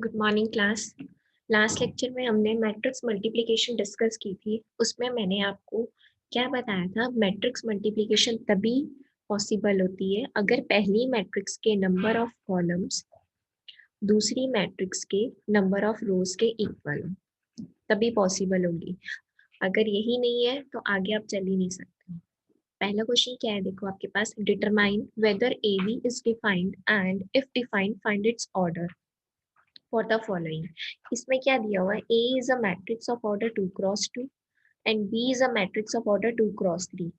Good morning class. Last lecture में हमने matrix multiplication discuss की थी। उसमें मैंने आपको क्या बताया था, मैट्रिक्स मल्टीप्लिकेशन तभी पॉसिबल होती है अगर पहली मैट्रिक्स के नंबर ऑफ कॉलम्स दूसरी मैट्रिक्स के नंबर ऑफ रोज के इक्वल हो, तभी पॉसिबल होगी। अगर यही नहीं है तो आगे आप चल ही नहीं सकते। पहला क्वेश्चन क्या है, देखो आपके पास, determine whether A B is defined and if defined find its order for the following. इसमें क्या दिया हुआ है, A is a matrix of order 2x2 and B is a matrix of order 2x3।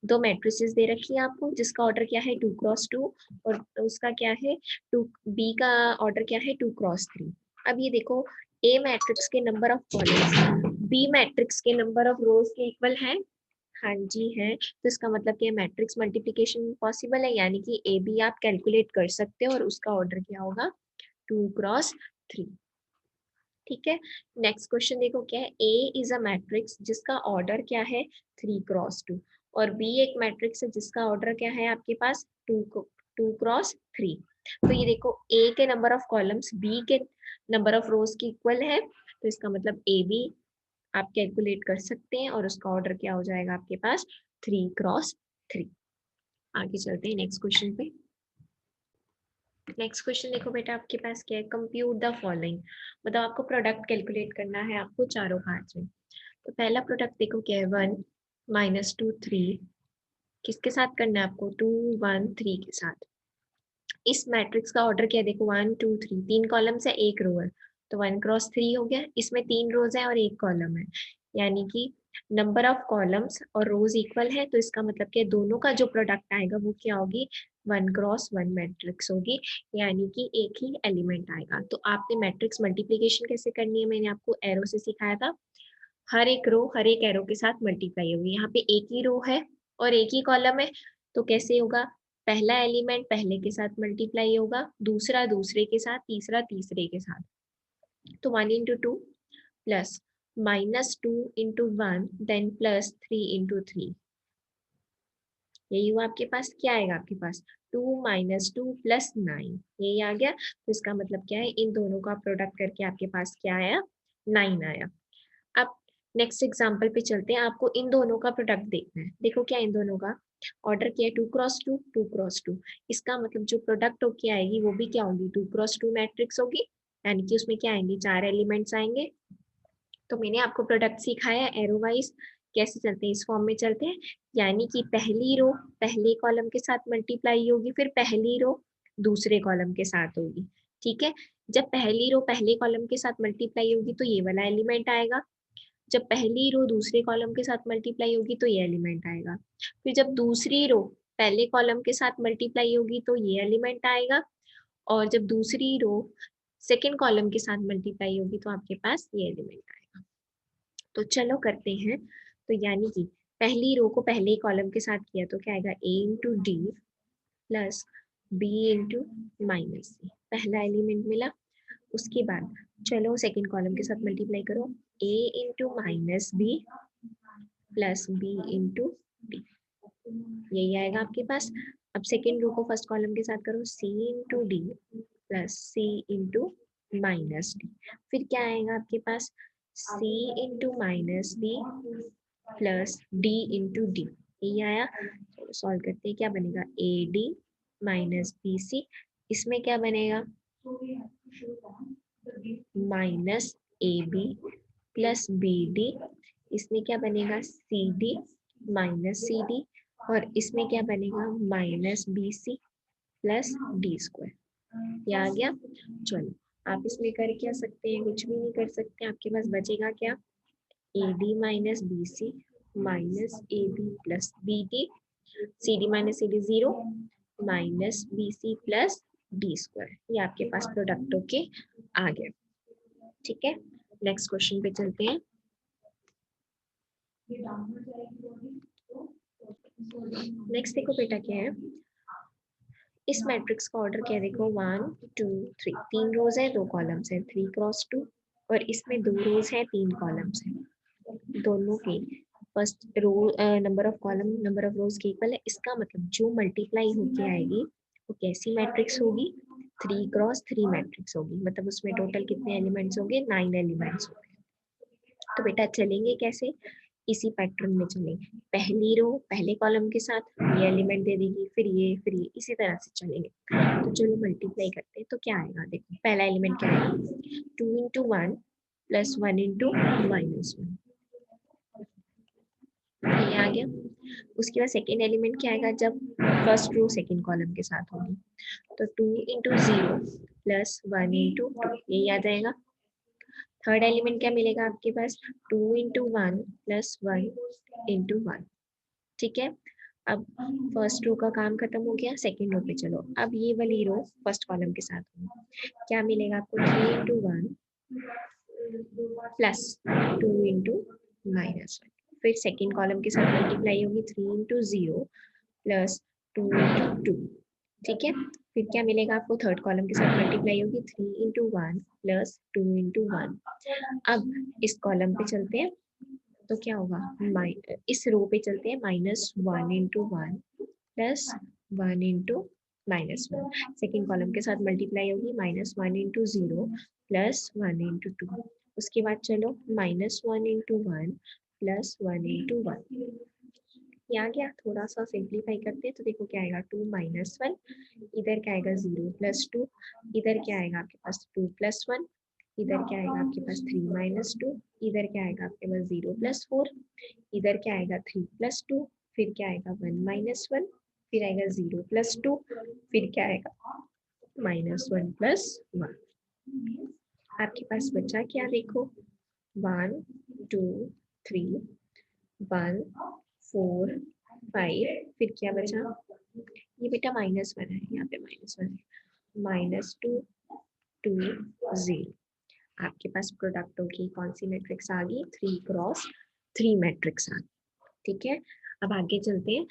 दो मैट्रिसेस दे रखी है आपको जिसका ऑर्डर क्या है 2x2 और उसका क्या है टू, बी का ऑर्डर क्या है 2x3। अब ये देखो, ए मैट्रिक्स के number of columns B matrix के नंबर ऑफ रोज के इक्वल है। हाँ जी है, तो इसका मतलब कि मैट्रिक्स मल्टीप्लिकेशन पॉसिबल है, यानी कि ए बी आप कैलकुलेट कर सकते हो और उसका ऑर्डर क्या होगा 2x3। ठीक है। नेक्स्ट क्वेश्चन देखो क्या है, ए इज अ मैट्रिक्स जिसका ऑर्डर क्या है 3x2 और बी एक मैट्रिक्स है जिसका ऑर्डर क्या है आपके पास 2x3। तो ये देखो, ए के नंबर ऑफ कॉलम्स बी के नंबर ऑफ रोज की इक्वल है, तो इसका मतलब ए बी आप कैलकुलेट कर सकते हैं और उसका ऑर्डर क्या हो जाएगा आपके पास 3x3। आगे चलते हैं नेक्स्ट क्वेश्चन पे। नेक्स्ट क्वेश्चन देखो बेटा, आपके पास क्या है, कंप्यूट द फॉलोइंग। मतलब आपको प्रोडक्ट कैलकुलेट करना है आपको चारों पार्ट्स में। तो पहला प्रोडक्ट देखो क्या है, 1 - 2 3। किसके साथ करना है आपको, 2 1 3 के साथ। इस मैट्रिक्स का ऑर्डर क्या है, देखो 1 2 3, तीन कॉलम्स है एक रो है, तो 1x3 हो गया। इसमें तीन रोज है और एक कॉलम है, यानी कि नंबर ऑफ कॉलम्स और रोज इक्वल है, तो इसका मतलब कि दोनों का जो प्रोडक्ट आएगा वो क्या होगी 1x1 मैट्रिक्स होगी, यानी कि एक ही एलिमेंट आएगा। तो आपने मैट्रिक्स मल्टीप्लीकेशन कैसे करनी है मैंने आपको एरो से सिखाया था। हर एक रो हर एक एरो के साथ मल्टीप्लाई होगी। यहाँ पे एक ही रो है और एक ही कॉलम है, तो कैसे होगा, पहला एलिमेंट पहले के साथ मल्टीप्लाई होगा, दूसरा दूसरे के साथ, तीसरा तीसरे के साथ। तो 1 × 2 प्लस -2 × 1 देन +3 × 3। यही हुआ आपके पास, क्या आएगा आपके पास 2 - 2 + 9, यही आ गया। तो इसका मतलब क्या है, इन दोनों का प्रोडक्ट करके आपके पास क्या आया 9 आया। अब नेक्स्ट एग्जांपल पे चलते हैं, आपको इन दोनों का प्रोडक्ट देखना है। देखो क्या इन दोनों का ऑर्डर किया है 2x2 2x2। इसका मतलब जो प्रोडक्ट होके आएगी वो भी क्या होगी 2x2 मैट्रिक्स होगी, यानी कि उसमें क्या आएंगे चार एलिमेंट्स आएंगे। तो मैंने आपको प्रोडक्ट सिखाया एरो वाइज कैसे चलते हैं, इस फॉर्म में चलते हैं, यानी कि पहली रो पहले कॉलम के साथ मल्टीप्लाई होगी, फिर पहली रो दूसरे कॉलम के साथ होगी। ठीक है, जब पहली रो पहले कॉलम के साथ मल्टीप्लाई होगी तो ये वाला एलिमेंट आएगा, जब पहली रो दूसरे कॉलम के साथ मल्टीप्लाई होगी तो ये एलिमेंट आएगा, फिर जब दूसरी रो पहले कॉलम के साथ मल्टीप्लाई होगी तो ये एलिमेंट आएगा, और जब दूसरी रो सेकेंड कॉलम के साथ मल्टीप्लाई होगी तो आपके पास ये एलिमेंट आएगा। तो चलो करते हैं। तो यानी कि पहली रो को पहले कॉलम के साथ किया तो क्या आएगा A × D प्लस B × पहला एलिमेंट मिला। उसके बाद चलो सेकंड कॉलम के साथ मल्टीप्लाई करो, A × -B plus B × D, यही आएगा आपके पास। अब सेकंड रो को फर्स्ट कॉलम के साथ करो, C × D plus C × -D, फिर क्या आएगा आपके पास C × -B plus D × D, यही आया। चलो सॉल्व करते हैं, क्या बनेगा AD -BC, इसमें क्या बनेगा -AB प्लस BD, इसमें क्या बनेगा CD -CD, और इसमें क्या बनेगा -BC प्लस D²। ये आ गया। चलो आप इसमें कर क्या सकते हैं, कुछ भी नहीं कर सकते, आपके पास बचेगा क्या AD -BC -AB plus BD, CD -CD 0 -BC plus D², ये आपके पास प्रोडक्ट होके आ गया। ठीक है, नेक्स्ट क्वेश्चन पे चलते हैं। नेक्स्ट देखो बेटा क्या है, इस मैट्रिक्स का ऑर्डर क्या है, देखो 1 2 3, तीन रोज है दो कॉलम्स है 3x2, और इसमें दो रोज है तीन कॉलम्स है। दोनों के first row number of column number of rows के इक्वल है, इसका मतलब जो मल्टीप्लाई होके आएगी वो कैसी मैट्रिक्स होगी 3x3 मैट्रिक्स होगी, मतलब उसमें टोटल कितने एलिमेंट्स होंगे, 9 एलिमेंट्स होंगे। तो बेटा चलेंगे कैसे, इसी पैटर्न में चलेंगे, पहली रो पहले कॉलम के साथ ये एलिमेंट दे देगी, फिर ये, इसी तरह से चलेंगे। तो चलो मल्टीप्लाई करते हैं, तो क्या आएगा, देखो पहला एलिमेंट क्या आएगा, 2 इंटू 1 प्लस 1 इंटू -1, ये आ गया। उसके बाद सेकेंड एलिमेंट क्या आएगा, जब फर्स्ट रो सेकेंड कॉलम के साथ होगी, तो 2 इंटू 0 प्लस 1 इंटू 2, यही आ जाएगा। थर्ड एलिमेंट क्या मिलेगा आपके पास, 2 इंटू 1 प्लस 1 इंटू 1, ठीक है। अब फर्स्ट रो का काम खत्म हो गया, सेकेंड रो पे चलो, अब ये वाली रो फर्स्ट कॉलम के साथ होगी, क्या मिलेगा आपको, 3 इंटू 1 प्लस 2 इंटू -1, फिर सेकेंड कॉलम के साथ मल्टीप्लाई होगी, 3 इंटू 0 प्लस 2 इंटू 2, ठीक है। फिर क्या मिलेगा आपको, थर्ड कॉलम के साथ मल्टीप्लाई होगी, 3 इंटू 1 प्लस 2 इंटू 1। अब इस कॉलम पे चलते हैं, तो क्या होगा, इस रो पे चलते हैं, -1 into 1 plus 1 into -1, second column के साथ मल्टीप्लाई होगी, -1 इंटू 0 प्लस 1 इंटू 2। उसके बाद चलो -1 इंटू 1 प्लस 1 इंटू 1, ये आ गया। थोड़ा सा सिंप्लीफाई करते हैं, तो देखो क्या आएगा, 2 -1, इधर क्या आएगा 0 प्लस 2, इधर क्या आएगा आपके पास 2 प्लस 1, इधर क्या आएगा आपके पास 3 -2, इधर क्या आएगा आपके पास 0 प्लस 4, इधर क्या आएगा 3 प्लस 2, फिर क्या आएगा 1 -1, फिर आएगा 0 प्लस 2, फिर क्या आएगा -1 प्लस 1। आपके पास बचा क्या, देखो 1 2 3 1 4 5, फिर क्या बचा, ये बेटा -1 है, यहाँ पे -1 है, -2 2 0। आपके पास प्रोडक्टों की कौन सी मैट्रिक्स आ गई, 3x3 मैट्रिक्स आ गई, ठीक है। अब आगे चलते हैं,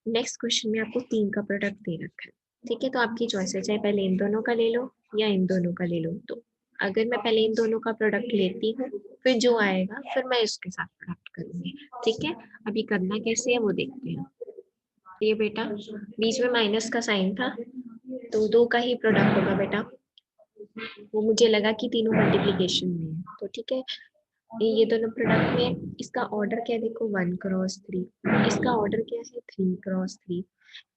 नेक्स्ट क्वेश्चन में आपको 3 का प्रोडक्ट दे रखा है, ठीक है। तो आपकी चॉइस है, चाहे पहले इन दोनों का ले लो या इन दोनों का ले लो। तो अगर मैं पहले इन दोनों का प्रोडक्ट लेती हूँ, फिर जो आएगा फिर मैं इसके साथ प्रोडक्ट करूंगी, ठीक है। अभी करना कैसे है वो देखते हैं। ये बेटा बीच में माइनस का साइन था, तो 2 का ही प्रोडक्ट होगा बेटा, वो मुझे लगा कि तीनों मल्टीप्लीकेशन में है, तो ठीक है। ये दोनों प्रोडक्ट में इसका ऑर्डर क्या है, देखो 1x3, इसका ऑर्डर क्या है 3x3,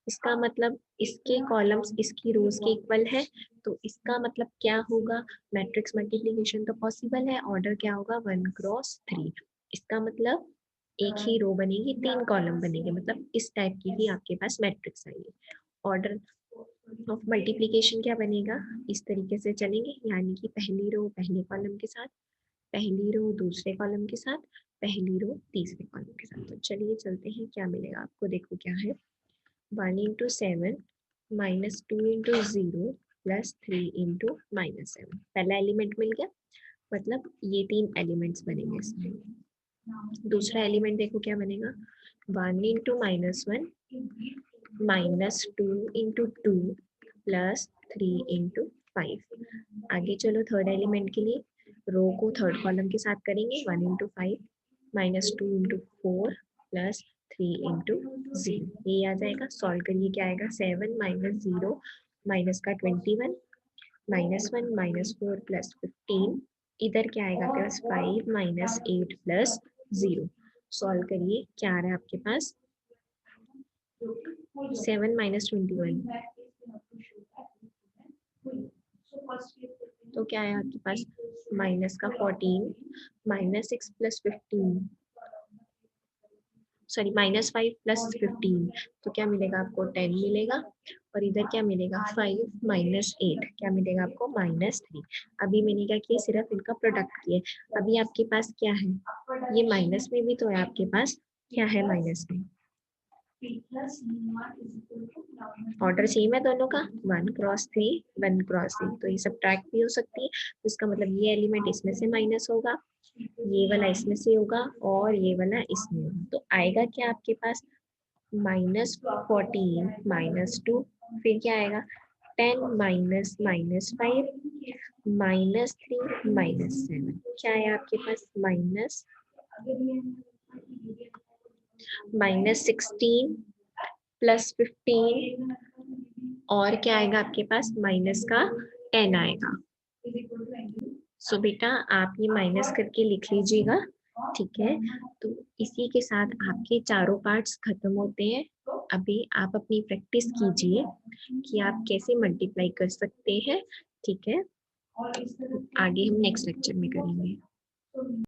इसका मतलब इसके कॉलम्स इसकी रोज के इक्वल है, तो इसका मतलब क्या होगा, मैट्रिक्स मल्टीप्लिकेशन तो पॉसिबल है, ऑर्डर क्या होगा 1x3, इसका मतलब एक ही रो बनेगी 3 कॉलम बनेंगे, मतलब इस टाइप की ही आपके पास मैट्रिक्स आएगी। ऑर्डर ऑफ मल्टीप्लिकेशन क्या बनेगा, इस तरीके से चलेंगे, यानी कि पहली रो पहले कॉलम के साथ, पहली रो दूसरे कॉलम के साथ, पहली रो तीसरे कॉलम के साथ। तो चलिए चलते हैं, क्या मिलेगा आपको, देखो क्या है, 1 इंटू 7 -2 इंटू 0 प्लस 3 इंटू -7, पहला एलिमेंट मिल गया, मतलब ये 3 एलिमेंट्स बनेंगे इसमें। दूसरा एलिमेंट देखो क्या बनेगा, 1 इंटू -1 -2 इंटू 2 प्लस 3 इंटू 5। आगे चलो थर्ड एलिमेंट के लिए, रो को थर्ड कॉलम के साथ करेंगे, 1 इंटू 5 -2 इंटू 4 प्लस 3 इंटू 0, ये आ जाएगा। सॉल्व करिए, क्या आएगा, 7 -0 माइनस का 21 -1 -4 प्लस 15, इधर क्या आएगा आपके पास 5 -8 प्लस 0। सॉल्व करिए, क्या आ रहा है आपके पास, 7 -21, तो क्या है आपके पास माइनस का 14 -6 प्लस 15, सॉरी -5 प्लस 15, तो क्या मिलेगा आपको 10 मिलेगा, और इधर क्या मिलेगा 5 -8, क्या मिलेगा आपको -3। अभी मैंने क्या किया, सिर्फ इनका प्रोडक्ट किया। अभी आपके पास क्या है, ये माइनस में भी तो है आपके पास, क्या है माइनस में, ऑर्डर सेम है दोनों का, 1x3 1x3, तो ये सब्ट्रैक्ट भी हो सकती है, तो इसका मतलब ये एलिमेंट इसमें से माइनस होगा, ये वाला इसमें से होगा, और ये वाला इसमें होगा, तो आएगा क्या आपके पास -14 -2, फिर क्या आएगा 10 -5 -3 -7, क्या है आपके पास -16 प्लस 15 और क्या आएगा आपके पास, माइनस का 10 आएगा। सो बेटा आप ये माइनस करके लिख लीजिएगा, ठीक है। तो इसी के साथ आपके चारों पार्ट्स खत्म होते हैं। अभी आप अपनी प्रैक्टिस कीजिए कि आप कैसे मल्टीप्लाई कर सकते हैं, ठीक है। आगे हम नेक्स्ट लेक्चर में करेंगे।